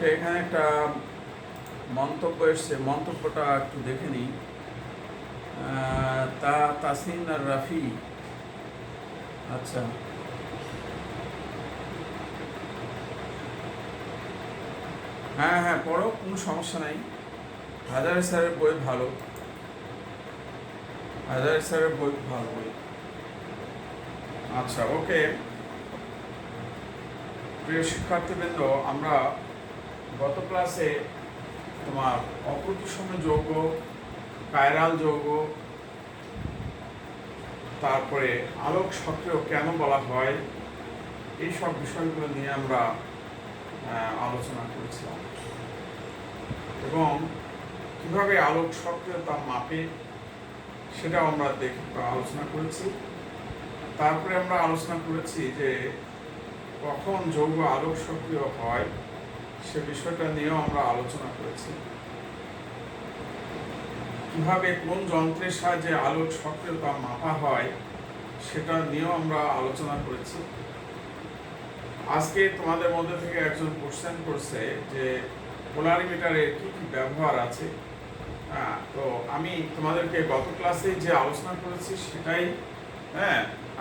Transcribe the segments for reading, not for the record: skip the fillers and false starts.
ওকে, এখানে একটা মন্তব্য এসছে, মন্তব্যটা একটু দেখে নিই। তাসিন আর রাফি, আচ্ছা, হ্যাঁ হ্যাঁ পড়ো, কোনো সমস্যা নাই। হাজারি স্যারের বই ভালো, হাজারি স্যারের বই ভালো বই। আচ্ছা ওকে, প্রিয় শিক্ষার্থীবৃন্দ, আমরা গত ক্লাসে তোমার অপ্রতিসম যৌগ, কায়রাল যৌগ, তারপরে আলোক সক্রিয় কেন বলা হয়, এই সব বিষয়গুলো নিয়ে আমরা আলোচনা করেছিলাম এবং কিভাবে আলোক সক্রিয়তা মাপে সেটাও আমরা আলোচনা করেছি। তারপরে আমরা আলোচনা করেছি যে কখন যৌগ আলোক সক্রিয় হয় সে বিষয়টা নিয়েও আমরা আলোচনা করেছি। কিভাবে কোন যন্ত্রের সাহায্যে আলোক সক্রিয়তা মাপা হয় সেটা নিয়েও আমরা আলোচনা করেছি। আজকে তোমাদের মধ্যে থেকে একজন কোশ্চেন করছে যে পোলারিমিটারের কি কি ব্যবহার আছে। তো আমি তোমাদেরকে গত ক্লাসে যে আলোচনা করেছি সেটাই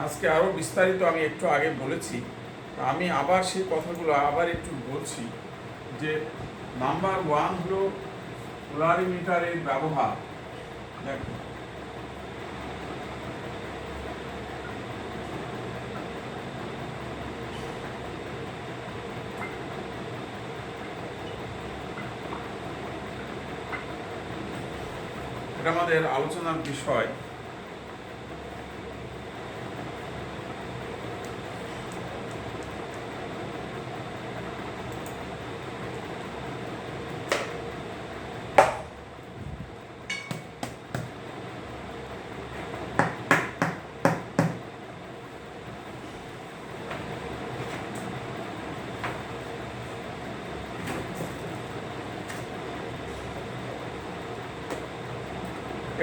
আজকে আরও বিস্তারিত আমি একটু আগে বলেছি। আমি আবার সেই কথাগুলো আবার একটু বলছি যে নাম্বার 1 হলো পোলারিমিটারের ব্যবহার। দেখো, এটা আমাদের আলোচনার বিষয়।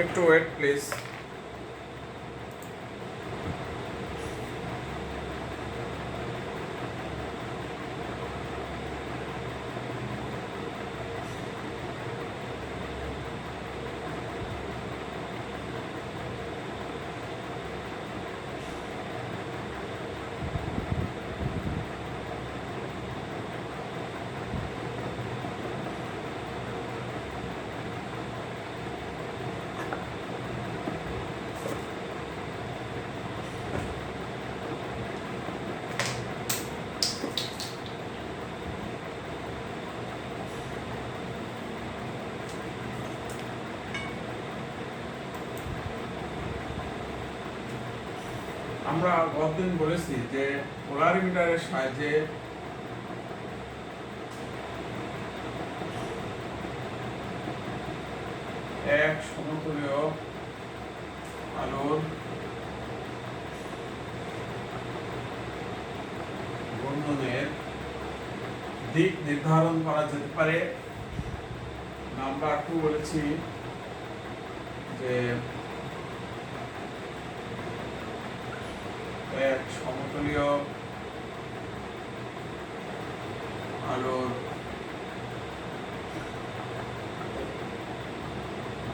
একটু ওয়েট প্লিজ। আমরা গতদিন বলেছি যে পোলারিমিটারের সাহায্যে এক সমতুল্য আলোর ঘূর্ণনের দিক নির্ধারণ করা যেতে পারে। নাম্বার 2 বলেছি যে এক সমতলীয় আলোর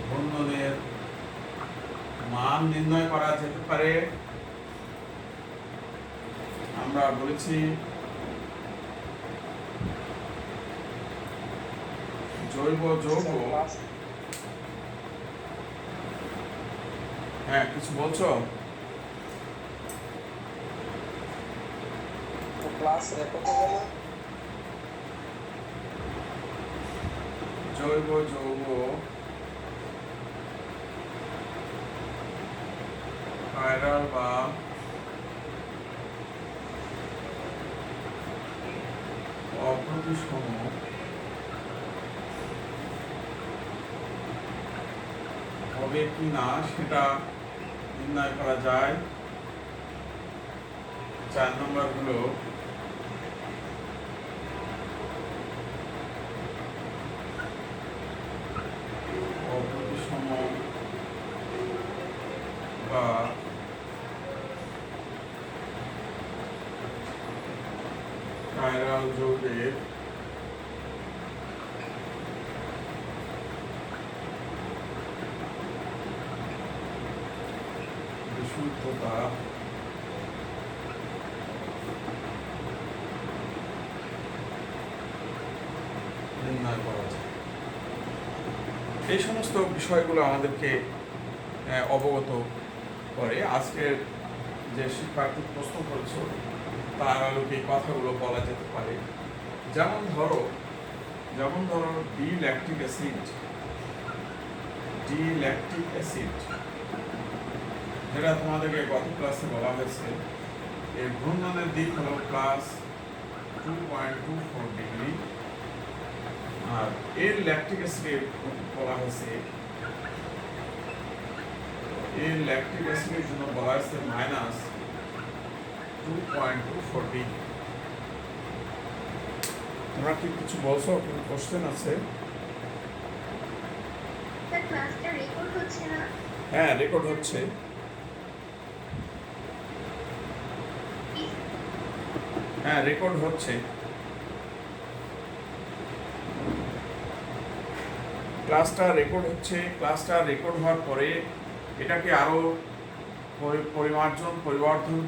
ঘূর্ণনের মান নির্ণয় করা যেতে পারে। আমরা বলেছি জৈব যৌগ, হ্যাঁ কিছু বলছো? জৈব যৌগ, কায়রাল বা অপ্রতিসম হবে কি না সেটা নির্ণয় করা যায়। 4 নম্বর হলো অপ্রতিসম বা কায়রাল যৌগের বিশুদ্ধতা নির্ণয় করা যায়। এই সমস্ত বিষয়গুলো আমাদেরকে অবগত করে। আজকের যে শিক্ষার্থী প্রশ্ন করেছে তার আলোকে এই কথাগুলো বলা যেতে পারে। যেমন ধরো ডি ল্যাকটিক অ্যাসিড যেটা তোমাদেরকে গত ক্লাসে বলা হয়েছে, এর ঘূর্ণনের দিক হলো +2.24 ডিগ্রি, আর এর ল্যাকটিক অ্যাসিডের বলা হয়েছে, এর ল্যাকটিক অ্যাসিডের জন্য বলা হয়েছে -2.24 ডিগ্রি। তোমরা কি কিছু বলছো? কোনো কোশ্চেন আছে? ক্লাসটা রেকর্ড হচ্ছে না? হ্যাঁ, রেকর্ড হচ্ছে। হ্যাঁ, রেকর্ড হচ্ছে। ক্লাসটা রেকর্ড হচ্ছে। ক্লাসটা রেকর্ড হওয়ার পরে এটাকে আরো পরিবর্ধন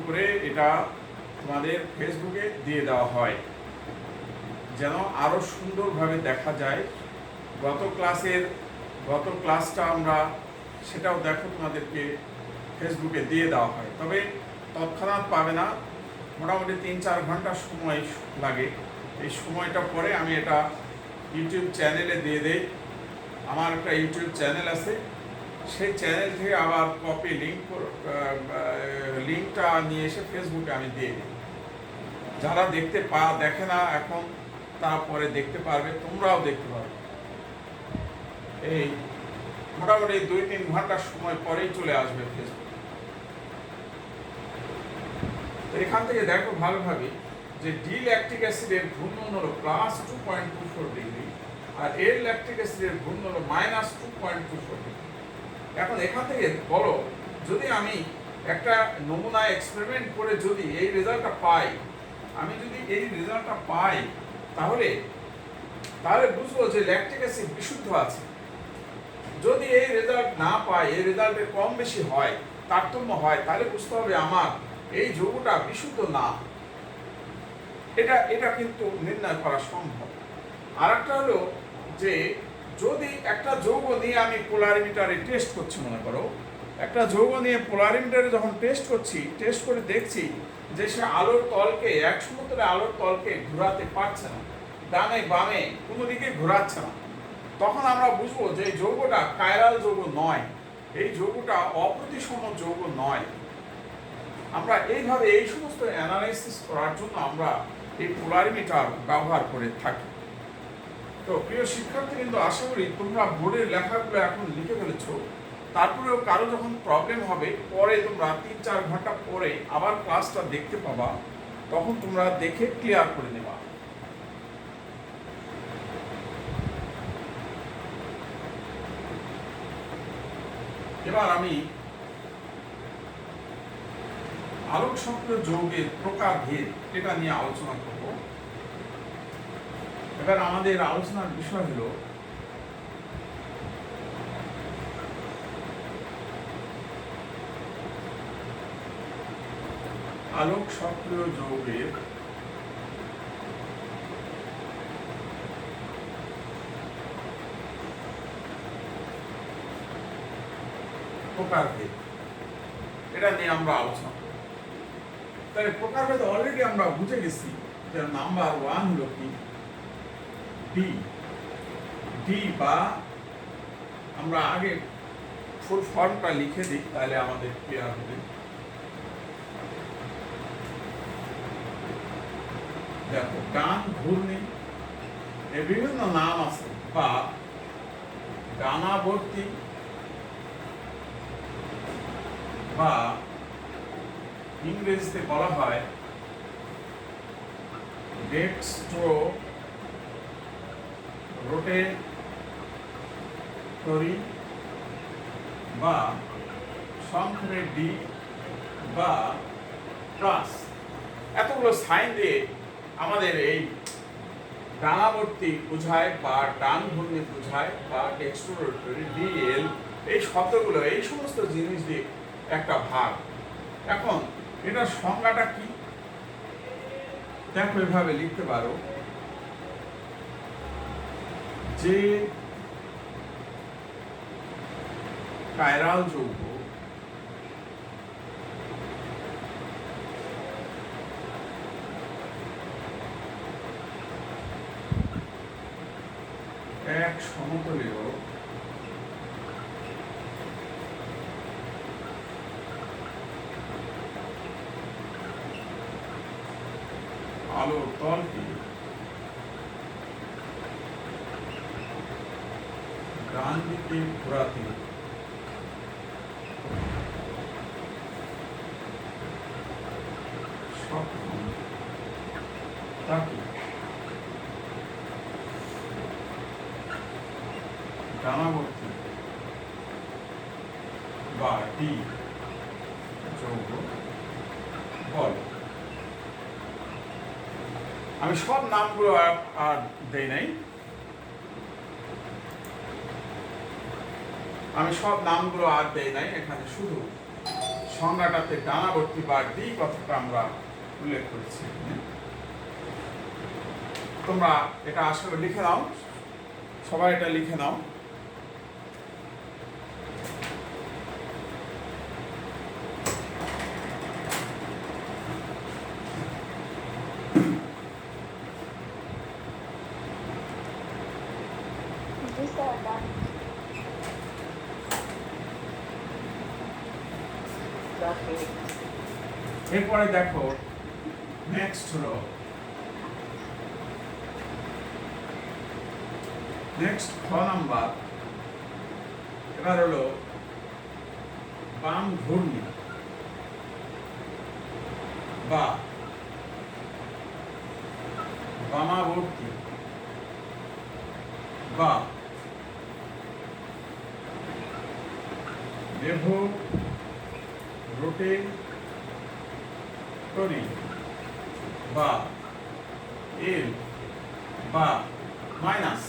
করে এটা তোমাদের ফেসবুকে দিয়ে দেওয়া হয়, যেন আরো সুন্দরভাবে দেখা যায়। গত ক্লাসটা আমরা সেটাও দেখো, তোমাদেরকে ফেসবুকে দিয়ে দেওয়া হয়। তবে তৎক্ষণাৎ পাবে না, মোটামুটি 3-4 ঘন্টা সময় লাগে। এই সময়টা পরে আমি এটা ইউটিউব চ্যানেলে দিয়ে দেই। আমার একটা ইউটিউব চ্যানেল আছে, সেই চ্যানেল থেকে আবার কপি লিঙ্কটা নিয়ে এসে ফেসবুকে আমি দিয়ে দিই। যারা দেখে না এখন, তারা পরে দেখতে পারবে, তোমরাও দেখতে পারবে। এই মোটামুটি 2-3 ঘন্টার সময় পরেই চলে আসবে ফেসবুক। এখান থেকে দেখো ভালোভাবে যে ডি ল্যাকটিক অ্যাসিডের ঘূর্ণন হলো +2.24 ডিগ্রি, আর এর ল্যাকটিক অ্যাসিডের ঘূর্ণন হলো -2.24 ডিগ্রি। এখন এখান থেকে বলো, যদি আমি একটা নমুনা এক্সপেরিমেন্ট করে যদি এই রেজাল্টটা পাই, তাহলে বুঝবো যে ল্যাকটিক অ্যাসিড বিশুদ্ধ আছে। যদি এই রেজাল্ট না পাই, এই রেজাল্টে কম বেশি হয়, তারতম্য হয়, তাহলে বুঝতে হবে আমার এই যৌগটা বিশুদ্ধ না। এটা কিন্তু নির্ণয় করা সম্ভব। আর একটা হলো যে যদি একটা যৌগ নিয়ে আমি পোলারিমিটারে টেস্ট করছি, মনে করো একটা যৌগ নিয়ে পোলারিমিটারে যখন টেস্ট করে দেখছি যে সে এক সমুদ্রে আলোর তলকে ঘোরাতে পারছে না, ডানে বামে কোনো দিকে ঘোরাচ্ছে না, তখন আমরা বুঝবো যে এই যৌগটা কাইরাল যৌগ নয়, এই যৌগটা অপ্রতিসম যৌগ নয়। আমরা এইভাবে এই সমস্ত অ্যানালাইসিস করার জন্য আমরা এই পোলারিমিটার ব্যবহার করে থাকি। তো প্রিয় শিক্ষার্থী, কিন্তু আশা করি তোমরা বোর্ডের লেখাগুলো এখন লিখে ফেলেছো। তারপরেও কারো যখন প্রবলেম হবে, পরে তোমরা 3-4 ঘন্টা পরে আবার ক্লাসটা দেখতে পাবা, তখন তোমরা দেখে ক্লিয়ার করে নেবা। এবার আমি আলোক সক্রিয় যৌগের প্রকারভেদ এটা নিয়ে আলোচনা করব। এবার আমাদের আলোচনার বিষয় হলো আলোক সক্রিয় যৌগের প্রকারভেদ, এটা নিয়ে আমরা আলোচনা করব। তাহলে প্রকারভেদ অলরেডি আমরা বুঝে গেছি যে নাম্বার 1 হলো কি ডি, বা আমরা আগে ফুল ফর্মটা লিখে দিই, তাহলে আমাদের ক্লিয়ার হবে। দেখো, ডান ঘূর্ণি, এর বিভিন্ন নাম আছে, বা ডানাবর্তী, বা ইংরেজিতে বলা হয় ডেক্সট্রো রোটেটরি, বা সংক্ষেপে ডি, বা প্লাস। এতগুলো সাইন দিয়ে আমাদের এই ডানাবর্তী বোঝায়, বা ডান ঘূর্ণি বোঝায়, বা ডেক্সট্রো রোটেটরি, ডিএল, এই শব্দগুলো এই সমস্ত জিনিস দিয়ে একটা ভাগ এখন এটার সংজ্ঞাটা কি? দেখো, এভাবে লিখতে পারো যে কায়রাল যৌগ এক সমতলীয় আলোর তলকে ডান দিকে ঘোরাতে সক্ষম তাকে ডানাবর্তী বা ডি যৌগ বলে। আমি সব নামগুলো আর দেই নাই, এখানে শুধু সংজ্ঞাটাতে ডানাবর্তী বা ডি কথাটা আমরা উল্লেখ করেছি। তোমরা এটা আসলে লিখে নাও, সবাই এটা লিখে নাও। এরপরে দেখো, নেক্সট খ নাম্বার। এবার হলো বাম ঘূর্ণি বা বামাবর্তী বা লেভ রোটেটরি বা এল বা মাইনাস,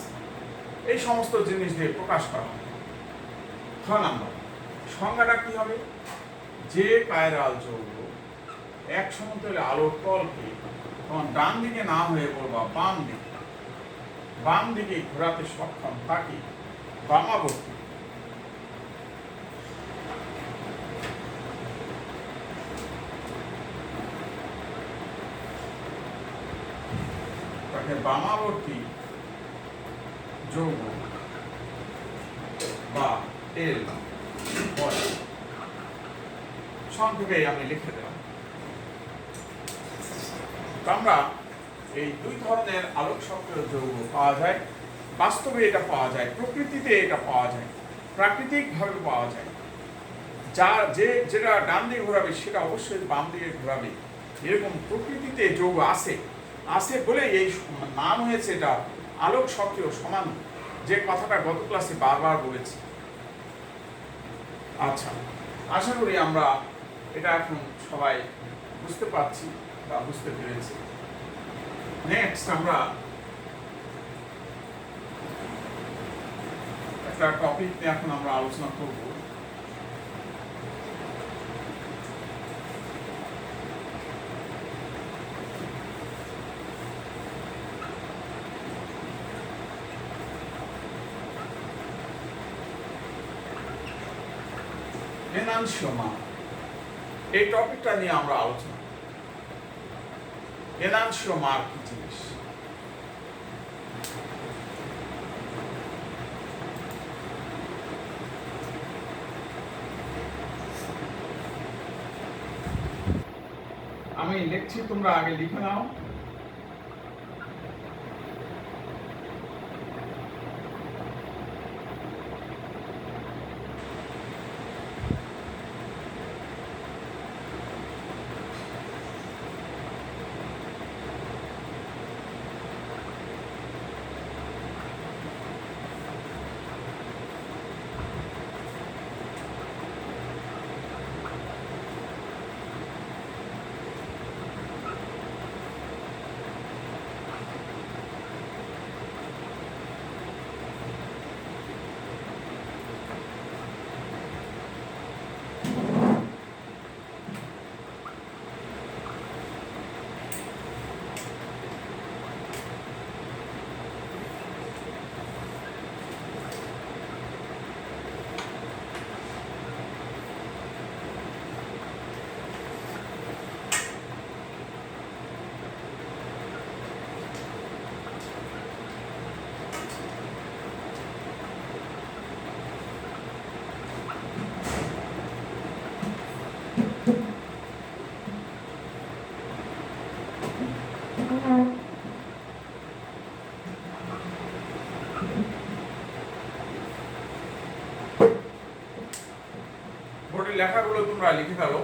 এই সমস্ত জিনিস দিয়ে প্রকাশ করা হয়। খ নাম্বার সংজ্ঞাটা কি হবে? যে কায়রাল যৌগ এক সমতলে আলোর তলকে তখন ডান দিকে না হয়ে বলবা বাম দিকে ঘোরাতে সক্ষম তাকে বামাবর্তী বামাবর্তী যৌগ বা এল বলে। সংক্ষেপে আমি লিখে দিলাম। আমরা এই দুই ধরনের আলোক সক্রিয় যৌগ পাওয়া যায়। বাস্তবে এটা পাওয়া যায়, প্রকৃতিতে এটা পাওয়া যায়, প্রাকৃতিকভাবে পাওয়া যায়। যেটা ডান দিকে ঘোরাবে সেটা অবশ্যই বাম দিকে ঘোরাবে, এরকম প্রকৃতিতে যৌগ আছে বলে এই নাম হয়েছে এটা আলোক সক্রিয় সমান, যে কথাটা গত ক্লাসে বারবার বলেছি। আচ্ছা, আশা করি আমরা এটা এখন সবাই বুঝতে পারছি বা বুঝতে পেরেছি। নেক্সট আমরা একটা টপিক নিয়ে এখন আমরা আলোচনা করব। এনানসিওমার, এই টপিকটা নিয়ে আমরা আলোচনা করব। এনানসিওমার কি জিনিস? আমি লিখছি, তোমরা আগে লিখে নাও। বোর্ডের লেখাগুলো তোমরা লিখে ফেলো।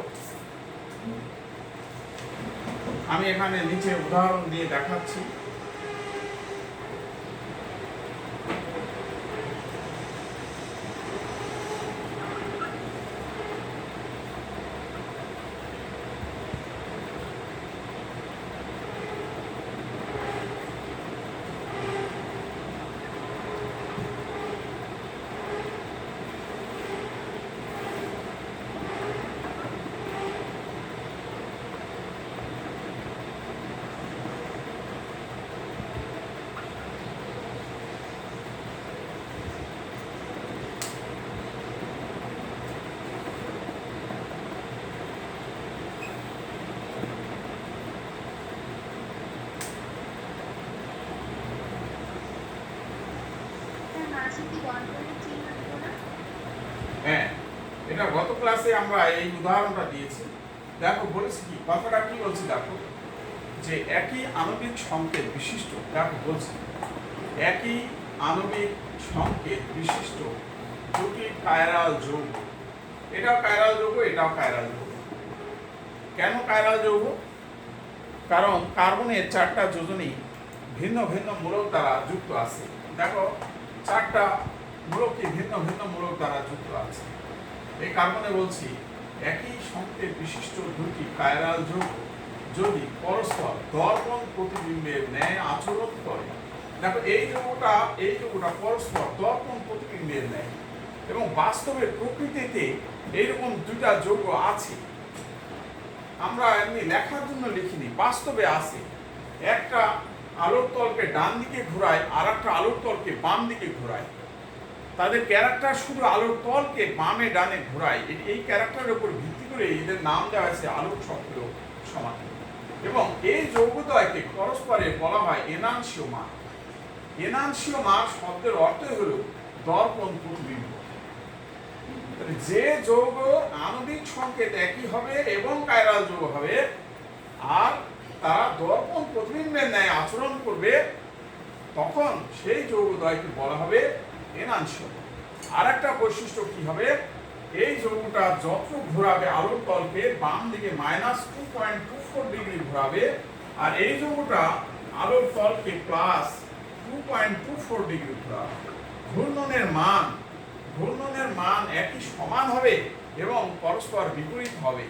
আমি এখানে নিচে উদাহরণ দিয়ে দেখাচ্ছি। স্যার মাঝে কি বন্ধনের চিহ্ন দেব না? হ্যাঁ, এটা গত ক্লাসে আমরা এই উদাহরণটা দিয়েছি। দেখো বলেছি কি, কথাটা কি বলছি দেখো, যে একই আণবিক সংকেত বিশিষ্ট, দেখো বলছি একই আণবিক সংকেত বিশিষ্ট দুটি কায়রাল যৌগ, এটাও কায়রাল যৌগ, এটাও কায়রাল যৌগ। কেন কায়রাল যৌগ? কারণ কার্বনের 4টা যোজনী ভিন্ন ভিন্ন মূলক দ্বারা যুক্ত আছে। দেখো 4টা মূলকই ভিন্ন ভিন্ন মূলক দ্বারা যুক্ত আছে। এই কারণে বলছি একই সংকেত বিশিষ্ট দুটি কায়রাল যৌগ যদি পরস্পর দর্পণ প্রতিবিম্বের ন্যায় আচরণ করে, দেখো এই যৌগটা পরস্পর দর্পণ প্রতিবিম্বের ন্যায়, এবং বাস্তবের প্রকৃতিতে এইরকম দুইটা যৌগ আছে। আমরা এমনি লেখার জন্য লিখিনি, বাস্তবে আছে। একটা আলোর তলকে ডান দিকে ঘোরায়, আর একটা আলোর তলকে বাম দিকে ঘোরায়। তাদের ক্যারেক্টার শুধু আলোর তলকে বামে ডানে ঘোরায়। এই ক্যারেক্টারের উপর ভিত্তি করে এদের নাম দেওয়া হয়েছে আলোক সক্রিয় সমাধান। এবং এই যৌগদ্বয়কে পরস্পরে বলা হয় এনানসিওমার। এনানসিওমার শব্দের অর্থই হলো দর্পণ প্রতিবিম্ব। যে যৌগ আণবিক সংকেত একই হবে এবং কায়রাল যৌগ হবে, আর তারা দর্পণ প্রতিবিম্বের ন্যায় আচরণ করবে, তখন সেই যৌগদ্বয়কে বলা হবে এনানসিওমার। আর একটা বৈশিষ্ট্য কি হবে, এই যৌগটা যত ঘোরাবে আলোর তলকে বাম দিকে -2.24 ডিগ্রি ঘোরাবে, আর এই যৌগটা আলোর তলকে +2.24 ডিগ্রি ঘোরাবে। ঘূর্ণনের মান একই সমান হবে এবং পরস্পর বিপরীত হবে।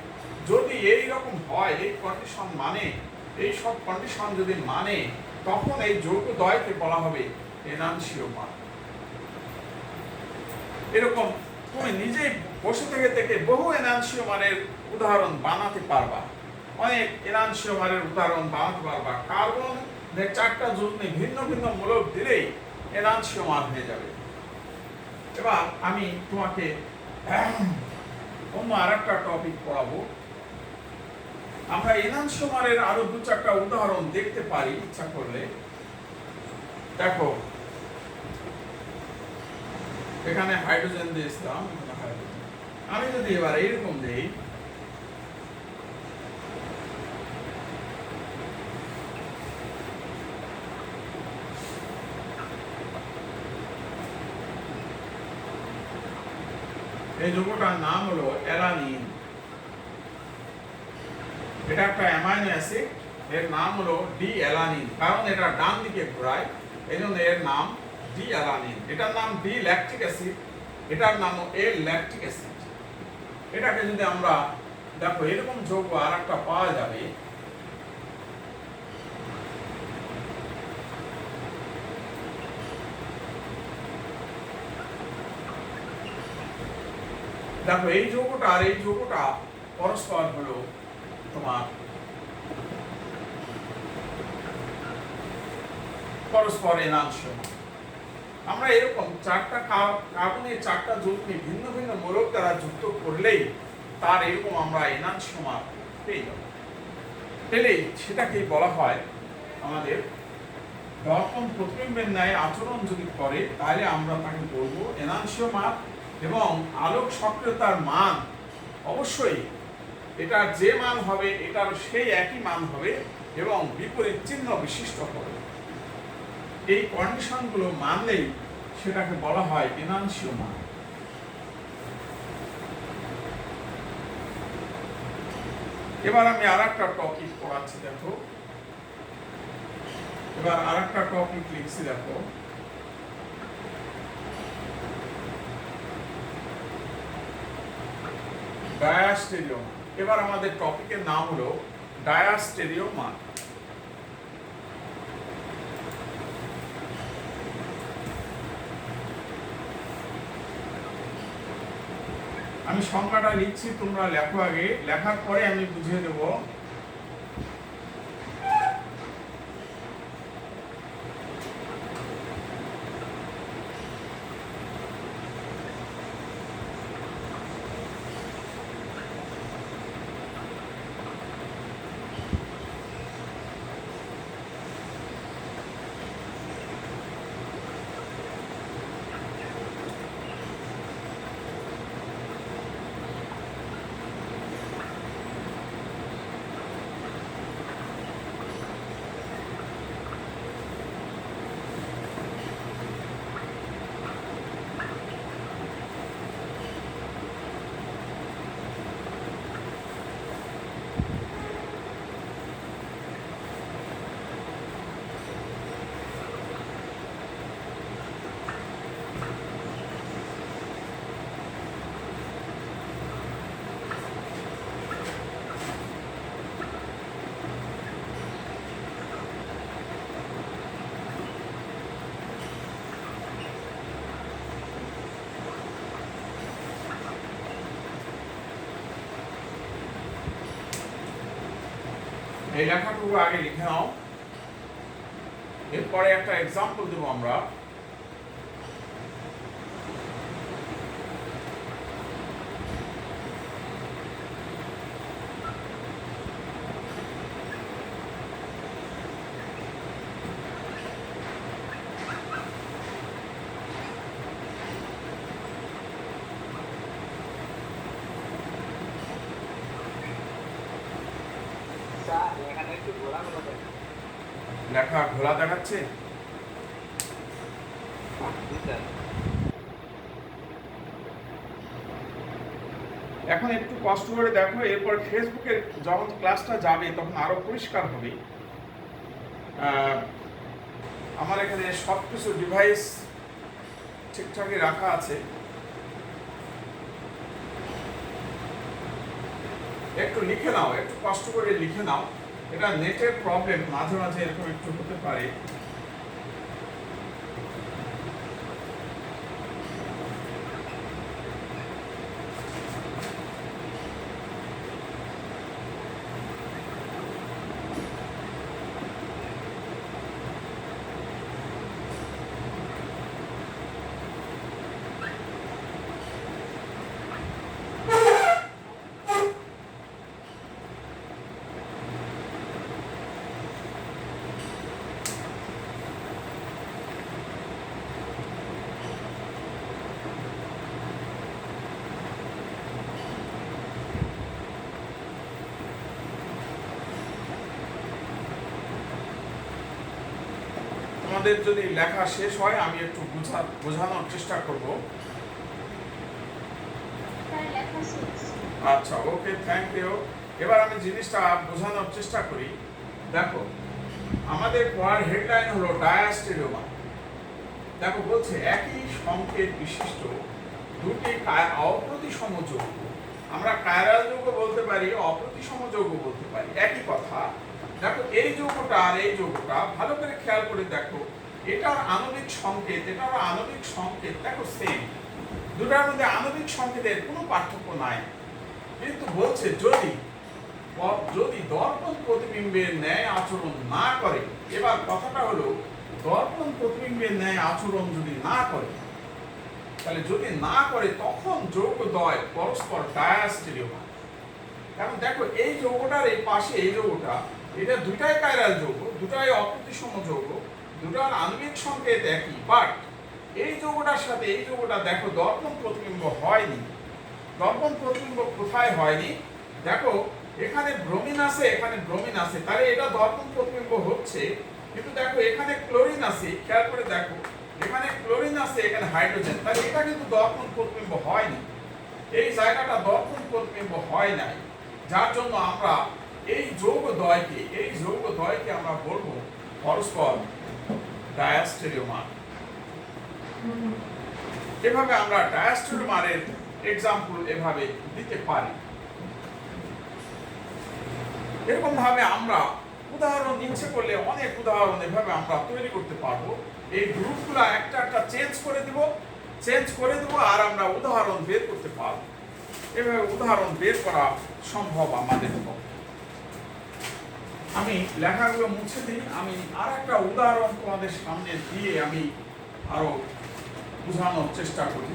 যদি এই রকম হয়, এই কন্ডিশন মানে, এই সব কন্ডিশন যদি মানে, তখন এই যৌগদ্বয়কে বলা হবে এনানসিওমার। এরকম তুমি নিজেই বসে থেকে বহু এনানসিওমারের উদাহরণ বানাতে পারবা, অনেক এনানসিওমারের উদাহরণ বানাতে পারবা। কার্বনের 4টা যোজনী ভিন্ন ভিন্ন মূলক দিলেই এনানসিওমার হয়ে যাবে। এবার আমি তোমাকে অন্য আরেকটা টপিক পড়াবো। আমরা এনানসিওমারের আরো 2-4টা উদাহরণ দেখতে পারি ইচ্ছা করলে। দেখো এখানে হাইড্রোজেন দিয়েছিলাম, আমি যদি এবার এইরকম দেই, এই যৌগটার নাম হলো অ্যালানিন। এটা একটা অ্যামাইনো অ্যাসিড, এর নাম হলো ডি অ্যালানিন। কারণ এটা ডান দিকে ঘোরায়, এই জন্য এর নাম ডি অ্যালানিন। এটার নাম ডি ল্যাকটিক অ্যাসিড, এটার নাম এল ল্যাকটিক অ্যাসিড। এটাকে যদি আমরা দেখো এরকম যৌগ আর একটা পাওয়া যাবে, দেখো এই যৌগটা আর এই যৌগটা পরস্পর হলো তোমার পরস্পর এনানসিওমার। আমরা এরকম 4টা কার্বনের 4টা যৌগকে ভিন্ন ভিন্ন মূলক দ্বারা যুক্ত করলেই তার এরকম আমরা এনানসিওমার পেয়ে যাব। পেলেই সেটাকেই বলা হয় আমাদের দর্পণ প্রতিবিম্বের ন্যায় আচরণ যদি করে, তাহলে আমরা তাকে বলবো এনানসিওমার। এবং আলোক সক্রিয়তার মান অবশ্যই এটার যে মান হবে এটার সেই একই মান হবে এবং বিপরীত চিহ্ন বিশিষ্ট হবে। এই কন্ডিশনগুলো মানলেই সেটাকে বলা হয় এনানসীয় মান। এবার আমি আর একটা টপিক পড়াচ্ছি, দেখো। এবার আর একটা টপিক লিখছি, দেখো। ডায়াস্টেরিও মান। এবার আমাদের টপিকের নাম হলো ডায়াস্টেরিও মান। আমি সংখ্যাটা লিখছি, তোমরা লেখো আগে, লেখার পরে আমি বুঝিয়ে দেব। এই লেখাটুকু আগে লিখে নাও, এরপরে একটা এক্সাম্পল দেবো আমরা। লেখা ঘোলা দেখাচ্ছে। এখন একটু কষ্ট করে দেখো, এরপর ফেসবুকে যখন ক্লাসটা যাবে তখন আরো পরিষ্কার হবে। আমার এখানে সবকিছু ডিভাইস ঠিকঠাকই রাখা আছে। একটু লিখে নাও, একটু কষ্ট করে লিখে নাও। এটা নেটের প্রবলেম, মাঝে মাঝে এরকম একটু হতে পারে। তোমাদের যদি লেখা শেষ হয় আমি একটু বোঝানোর চেষ্টা করব। আচ্ছা, ওকে, থ্যাংক ইউ। এবার আমি জিনিসটা বোঝানোর চেষ্টা করি। দেখো, আমাদের পড়ার হেডলাইন হলো ডায়াস্টেরিও মান। দেখো বলছে একই সংকেত বিশিষ্ট দুটি অপ্রতিসম যৌগ, আমরা কায়রাল যৌগ বলতে পারি, অপ্রতিসম যৌগ বলতে পারি, একই কথা। দেখো এই যৌগটা আর এই যৌগটা ভালো করে খেয়াল করে দেখো, এটার আণবিক সংকেত, এটার আণবিক সংকেত দেখো সেম, দুটার মধ্যে আণবিক সংকেতের কোনো পার্থক্য নাই। কিন্তু বলছে যদি দর্পণ প্রতিবিম্বের ন্যায় আচরণ না করে, এবার কথাটা হলো দর্পণ প্রতিবিম্বের ন্যায় আচরণ যদি না করে, তাহলে যদি না করে তখন যৌগদ্বয় পরস্পর ডায়াস্টেরিও হয়। কারণ দেখো এই যৌগটার এই পাশে এই যৌগটা, এটা দুটাই কাইরাল যৌগ, দুটাই অপ্রতিসম যৌগ, দুটার আণবিক সংকেত একই, বাট এই যৌগটার সাথে এই যৌগটা দেখো দর্পণ প্রতিবিম্ব হয়নি। দর্পণ প্রতিবিম্ব কোথায় হয়নি? দেখো এখানে ব্রোমিন আছে, এখানে ব্রোমিন আছে, তাহলে এটা দর্পণ প্রতিবিম্ব হচ্ছে। কিন্তু দেখো এখানে ক্লোরিন আছে, খেয়াল করে দেখো এখানে ক্লোরিন আছে, এখানে হাইড্রোজেন, তাহলে এটা কিন্তু দর্পণ প্রতিবিম্ব হয়নি। এই জায়গাটা দর্পণ প্রতিবিম্ব হয় নাই, যার জন্য আমরা এই যৌগদ্বয়কে আমরা বলবো পরস্পর ডায়াস্টেরিওমার। এভাবে আমরা ডায়াস্টেরিওমারের এক্সাম্পল এভাবে দিতে পারি। এরকম ভাবে আমরা উদাহরণ ইচ্ছে করলে অনেক উদাহরণ এভাবে আমরা তৈরি করতে পারবো। এই গ্রুপগুলো একটা একটা চেঞ্জ করে দিব আর আমরা উদাহরণ বের করতে পারবো। এভাবে উদাহরণ বের করা সম্ভব আমাদের পক্ষে। আমি লেখাগুলো মুছে দিই, আমি আর একটা উদাহরণ তোমাদের সামনে দিয়ে আমি আরো বোঝানোর চেষ্টা করি।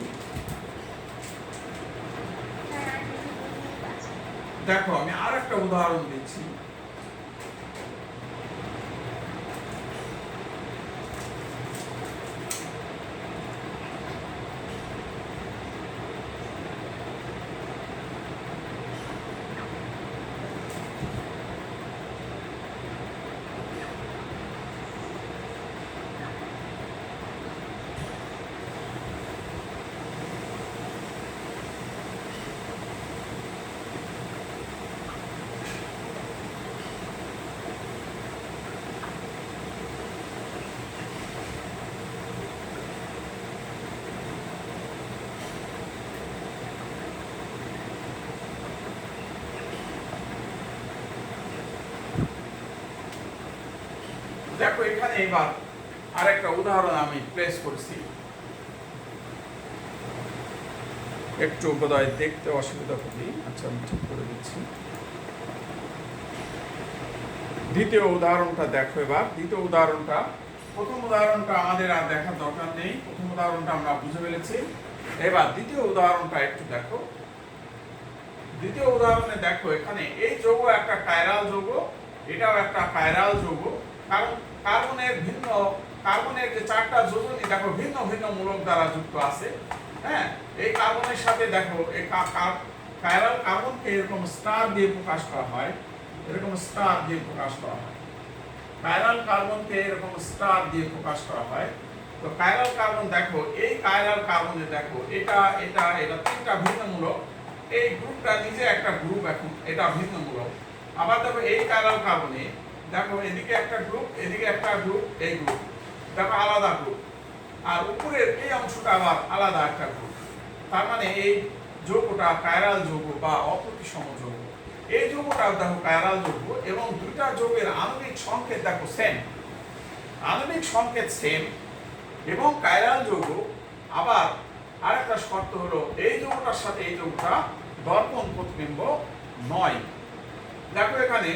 দেখো আমি আর একটা উদাহরণ দিচ্ছি। দেখো এখানে এবার আরেকটা উদাহরণ আমি প্লেস করছি। একটু বোধহয় দেখতে অসুবিধা হবে, আচ্ছা আমি ঠিক করে দিচ্ছি। দ্বিতীয় উদাহরণটা দেখো এবার। দ্বিতীয় উদাহরণটা, প্রথম উদাহরণটা আমাদের আর দেখার দরকার নেই, প্রথম উদাহরণটা আমরা বুঝে ফেলেছি। এবার দ্বিতীয় উদাহরণটা একটু দেখো। দ্বিতীয় উদাহরণে দেখো এখানে এই যৌগ একটা কাইরাল যৌগ, এটাও একটা কাইরাল যৌগ। কারণ কার্বনের যে চারটা যোজনী দেখো ভিন্ন ভিন্ন মূলক দ্বারা যুক্ত আছে। হ্যাঁ, এই কার্বনের সাথে দেখো এই কাইরাল কার্বনকে এরকম স্টার দিয়ে প্রকাশ করা হয়, এরকম স্টার দিয়ে প্রকাশ করা হয়। কাইরাল কার্বনকে এরকম স্টার দিয়ে প্রকাশ করা হয়। তো কাইরাল কার্বন দেখো, এই কাইরাল কার্বনে দেখো এটা এটা এটা তিনটা ভিন্ন মূলক। এই গ্রুপটা নিজে একটা গ্রুপ, এখন এটা ভিন্ন মূলক। আবার দেখো এই কাইরাল কার্বনে দেখো এদিকে একটা গ্রুপ, এদিকে একটা গ্রুপ, এই গ্রুপ দেখো আলাদা গ্রুপ, আর উপরের এই অংশটা আবার আলাদা একটা গ্রুপ। তার মানে এই যৌগটা কাইরাল যৌগ বা অপ্রতিসম যৌগ। এই যৌগটা দেখো কাইরাল যৌগ এবং দুইটা যৌগের আণবিক সংকেত দেখো সেম, আণবিক সংকেত সেম এবং কাইরাল যৌগ। আবার আরেকটা শর্ত হলো এই যৌগটার সাথে এই যৌগটা দর্পণ প্রতিবিম্ব নয়। দেখো এখানে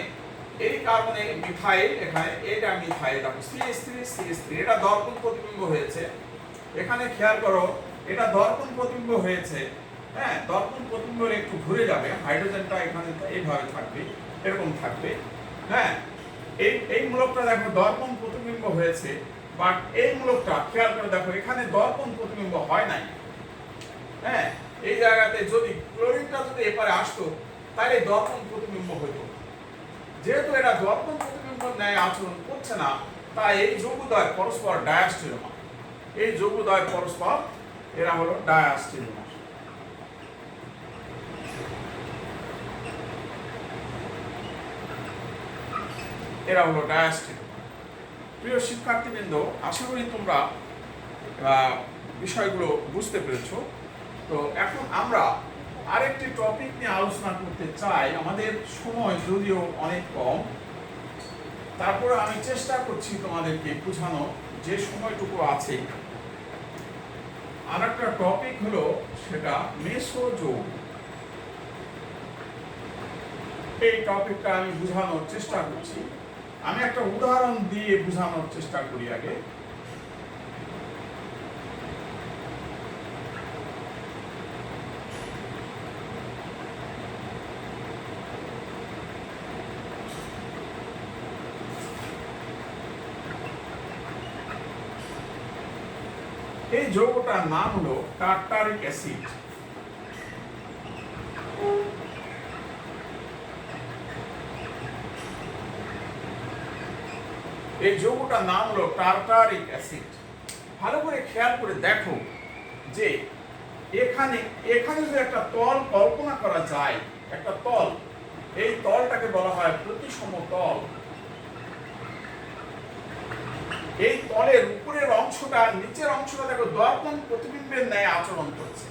এই কার্বনে মিথাইল, এখানে এটা মিথাইল, দেখো CH3 এটা দর্পণ প্রতিবিম্ব হয়েছে। এখানে খেয়াল করো এটা দর্পণ প্রতিবিম্ব হয়েছে। হ্যাঁ, দর্পণ প্রতিবিম্ব একটু ঘুরে যাবে, হাইড্রোজেনটা এখানে এইভাবে থাকবে, এরকম থাকবে। হ্যাঁ, এই মূলকটা দেখো দর্পণ প্রতিবিম্ব হয়েছে, বাট এই মূলকটা খেয়াল করে দেখো এখানে দর্পণ প্রতিবিম্ব হয় নাই। হ্যাঁ, এই জায়গাতে যদি ক্লোরিনটা যদি এপারে আসতো তাহলে দর্পণ প্রতিবিম্ব হতো। যেহেতু এটা দর্পণ প্রতিবিম্ব ন্যায় আচরণ করছে না, তাই এই যৌগদ্বয় পরস্পর ডায়াস্টেরিওমার। এই যৌগদ্বয় পরস্পর এরা হলো ডায়াস্টেরিওমার। এরা হলো ডায়াস্টেরিওমার। প্রিয় শিক্ষার্থীবৃন্দ, আশা করি তোমরা বিষয়গুলো বুঝতে পেরেছো। তো এখন আমরা আরেকটি টপিক নিয়ে আলোচনা করতে চাই। আমাদের সময় যদিও অনেক কম, তারপরে আমি চেষ্টা করছি তোমাদেরকে বোঝানো যে সময়টুকু আছে। আরেকটা টপিক হলো সেটা মেসোযৌগ। এই টপিকটা আমি বোঝানোর চেষ্টা করছি। আমি একটা উদাহরণ দিয়ে বোঝানোর চেষ্টা করি আগে। এই যৌগটার নাম হলো টার্টারিক অ্যাসিড। এই যৌগটার নাম হলো টার্টারিক অ্যাসিড। ভালো করে খেয়াল করে দেখো যে এখানে এখানে যদি একটা তল কল্পনা করা যায়, একটা তল, এই তলটাকে বলা হয় প্রতিসম তল। এই তলের উপরের অংশটা নিচের অংশটা দেখো দর্পণ প্রতিবিম্বের ন্যায় আচরণ করছে।